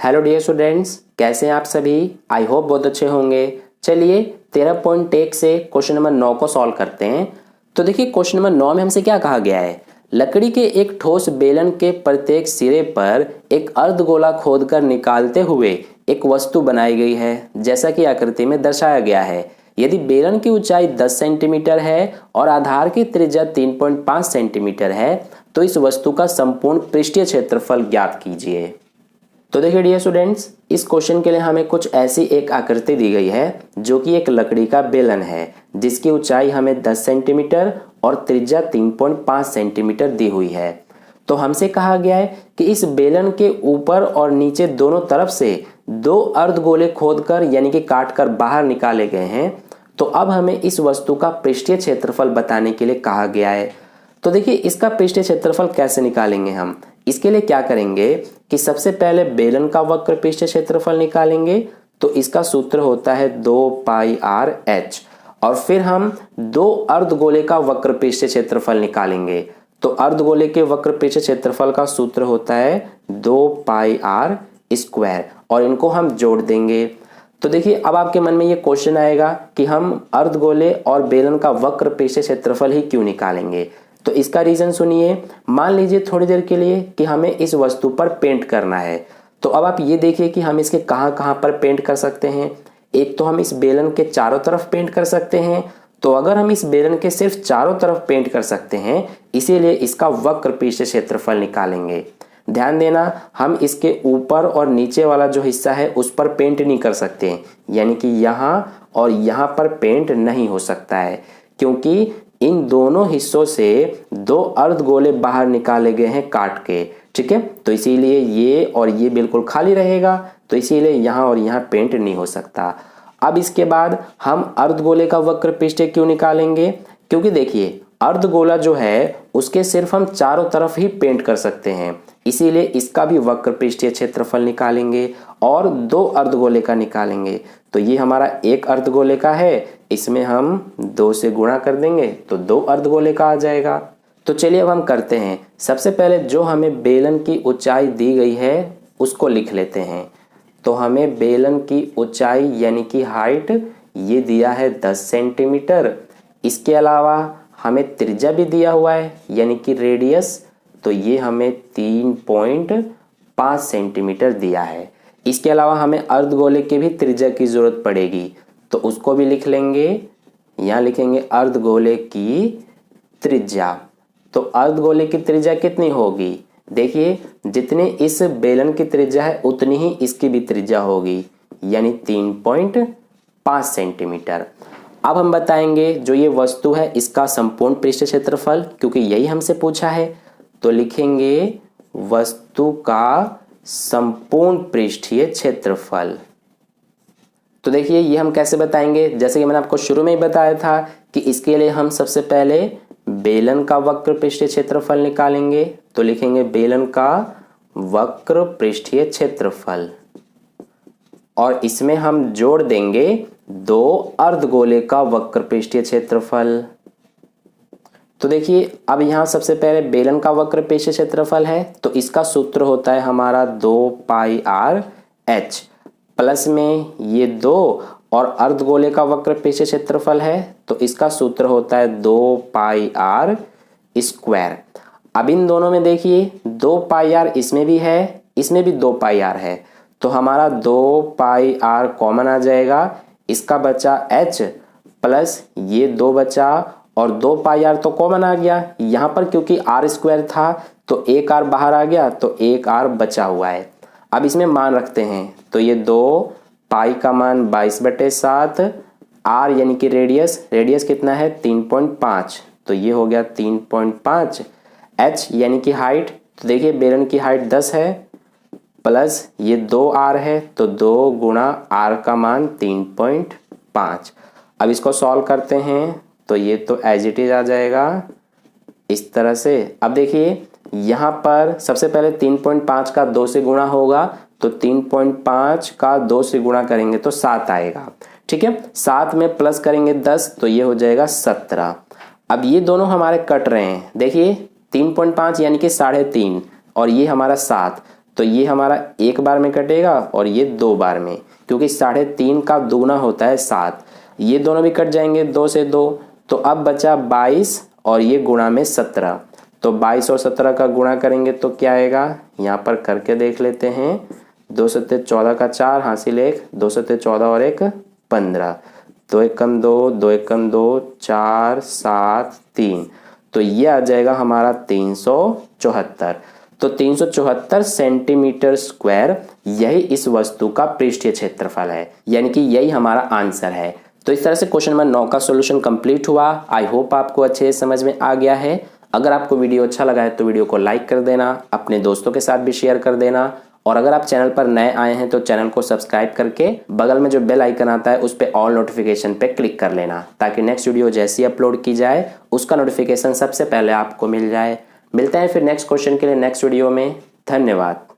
Hello dear students, कैसे हैं आप सभी। आई होप बहुत अच्छे होंगे। चलिए 13.1 से क्वेश्चन नंबर 9 को सॉल्व करते हैं। तो देखिए क्वेश्चन नंबर 9 में हमसे क्या कहा गया है। लकड़ी के एक ठोस बेलन के प्रत्येक सिरे पर एक अर्धगोला खोदकर निकालते हुए एक वस्तु बनाई गई है, जैसा कि आकृति में दर्शाया गया है। यदि बेलन की ऊंचाई 10 सेंटीमीटर है और आधार की त्रिज्या 3.5 सेंटीमीटर है तो इस वस्तु का संपूर्ण पृष्ठीय क्षेत्रफल ज्ञात कीजिए। तो देखिए डियर स्टूडेंट्स, इस क्वेश्चन के लिए हमें कुछ ऐसी एक आकृति दी गई है जो कि एक लकड़ी का बेलन है, जिसकी ऊंचाई हमें 10 सेंटीमीटर और त्रिज्या 3.5 सेंटीमीटर दी हुई है। तो हमसे कहा गया है कि इस बेलन के ऊपर और नीचे दोनों तरफ से दो अर्धगोले खोदकर यानी कि काटकर बाहर निकाले गए हैं। तो अब हमें इस वस्तु का पृष्ठीय क्षेत्रफल बताने के लिए कहा गया है। तो देखिए इसका पृष्ठीय क्षेत्रफल कैसे निकालेंगे हम। इसके लिए क्या करेंगे कि सबसे पहले बेलन का वक्र पृष्ठीय क्षेत्रफल निकालेंगे। तो इसका सूत्र होता है 2πr/h और फिर हम दो अर्धगोले का वक्र पृष्ठीय क्षेत्रफल निकालेंगे। तो अर्धगोले के वक्र पृष्ठीय क्षेत्रफल का सूत्र होता है 2πr² और इनको हम जोड़ देंगे। तो देखिए अब आपके मन में ये क्वेश्चन आएगा कि हम अर्धगोले और बेलन का वक्र पृष्ठीय क्षेत्रफल ही क्यों निकालेंगे। तो इसका रीजन सुनिए। मान लीजिए थोड़ी देर के लिए कि हमें इस वस्तु पर पेंट करना है। तो अब आप ये देखिए कि हम इसके कहाँ कहाँ पर पेंट कर सकते हैं। एक तो हम इस बेलन के चारों तरफ पेंट कर सकते हैं। तो अगर हम इस बेलन के सिर्फ चारों तरफ पेंट कर सकते हैं, इसीलिए इसका वक्र पृष्ठीय क्षेत्रफल निकालेंगे। ध्यान देना, हम इसके ऊपर और नीचे वाला जो हिस्सा है उस पर पेंट नहीं कर सकते, यानी कि यहाँ और यहाँ पर पेंट नहीं हो सकता है, क्योंकि इन दोनों हिस्सों से दो अर्धगोले बाहर निकाले गए हैं काट के। ठीक है, तो इसीलिए ये और ये बिल्कुल खाली रहेगा। तो इसीलिए यहाँ और यहाँ पेंट नहीं हो सकता। अब इसके बाद हम अर्धगोले का वक्र पृष्ठ क्यों निकालेंगे, क्योंकि देखिए अर्धगोला जो है उसके सिर्फ हम चारों तरफ ही पेंट कर सकते हैं, इसीलिए इसका भी वक्र पृष्ठीय क्षेत्रफल निकालेंगे और दो अर्धगोले का निकालेंगे। तो ये हमारा एक अर्धगोले का है, इसमें हम 2 से गुणा कर देंगे तो 2 अर्धगोले का आ जाएगा। तो चलिए अब हम करते हैं। सबसे पहले जो हमें बेलन की ऊंचाई दी गई है उसको लिख लेते हैं। तो हमें बेलन की ऊंचाई यानी कि हाइट ये दिया है 10 सेंटीमीटर। इसके अलावा हमें त्रिज्या भी दिया हुआ है यानी कि रेडियस, तो ये हमें 3.5 सेंटीमीटर दिया है। इसके अलावा हमें अर्धगोले की भी त्रिज्या की जरूरत पड़ेगी, तो उसको भी लिख लेंगे। यहाँ लिखेंगे अर्धगोले की त्रिज्या। तो अर्धगोले की त्रिज्या कितनी होगी, देखिए जितनी इस बेलन की त्रिज्या है उतनी ही इसकी भी त्रिज्या होगी, यानी 3.5 सेंटीमीटर। अब हम बताएंगे जो ये वस्तु है इसका संपूर्ण पृष्ठ क्षेत्रफल, क्योंकि यही हमसे पूछा है। तो लिखेंगे वस्तु का संपूर्ण पृष्ठीय क्षेत्रफल। तो देखिए ये हम कैसे बताएंगे, जैसे कि मैंने आपको शुरू में ही बताया था कि इसके लिए हम सबसे पहले बेलन का वक्र पृष्ठीय क्षेत्रफल निकालेंगे। तो लिखेंगे बेलन का वक्र पृष्ठीय क्षेत्रफल और इसमें हम जोड़ देंगे दो अर्धगोले का वक्र पृष्ठीय क्षेत्रफल। तो देखिए अब यहाँ सबसे पहले बेलन का वक्र पृष्ठीय क्षेत्रफल है, तो इसका सूत्र होता है हमारा 2πr/h प्लस में ये 2 और अर्धगोले का वक्र पृष्ठीय क्षेत्रफल है, तो इसका सूत्र होता है 2πr²। अब इन दोनों में देखिए 2πr इसमें भी है, इसमें भी 2πr है, तो हमारा 2πr कॉमन आ जाएगा। इसका बचा h प्लस ये 2 बचा और 2πr तो कॉमन आ गया यहाँ पर, क्योंकि r² था तो एक r बाहर आ गया तो एक r बचा हुआ है। अब इसमें मान रखते हैं, तो ये 2π का मान 22/7, r यानी कि रेडियस कितना है 3.5, तो ये हो गया 3.5। h यानी कि हाइट, तो देखिए बेलन की हाइट 10 है प्लस ये 2r है, तो 2 गुणा r का मान 3.5। अब इसको सॉल्व करते हैं तो ये तो एज इट इज आ जाएगा इस तरह से। अब देखिए यहाँ पर सबसे पहले 3.5 का 2 से गुणा होगा, तो 3.5 का 2 से गुणा करेंगे तो 7 आएगा। ठीक है, 7 में प्लस करेंगे 10 तो ये हो जाएगा 17। अब ये दोनों हमारे कट रहे हैं, देखिए 3.5 यानी कि 3.5 और ये हमारा 7, तो ये हमारा एक बार में कटेगा और ये 2 बार में, क्योंकि 3.5 का दुगना होता है 7। ये दोनों भी कट जाएंगे 2 से 2, तो अब बचा 22 और ये गुणा में 17। तो 22 और 17 का गुणा करेंगे तो क्या आएगा, यहाँ पर करके देख लेते हैं। 2 सत्ते 14 का 4 हासिल 1, 2 सत्ते 14 और 1 15, 2 एकम 2, 2 एकम 2, 4 7 3, तो ये आ जाएगा हमारा 374। तो 374 सेंटीमीटर स्क्वायर यही इस वस्तु का पृष्ठीय क्षेत्रफल है, यानी कि यही हमारा आंसर है। तो इस तरह से क्वेश्चन नंबर 9 का सॉल्यूशन कंप्लीट हुआ। आई होप आपको अच्छे से समझ में आ गया है। अगर आपको वीडियो अच्छा लगा है तो वीडियो को लाइक कर देना, अपने दोस्तों के साथ भी शेयर कर देना, और अगर आप चैनल पर नए आए हैं तो चैनल को सब्सक्राइब करके बगल में जो बेल आइकन आता है उस पर ऑल नोटिफिकेशन पे क्लिक कर लेना, ताकि नेक्स्ट वीडियो जैसी अपलोड की जाए उसका नोटिफिकेशन सबसे पहले आपको मिल जाए। मिलते हैं फिर नेक्स्ट क्वेश्चन के लिए नेक्स्ट वीडियो में। धन्यवाद।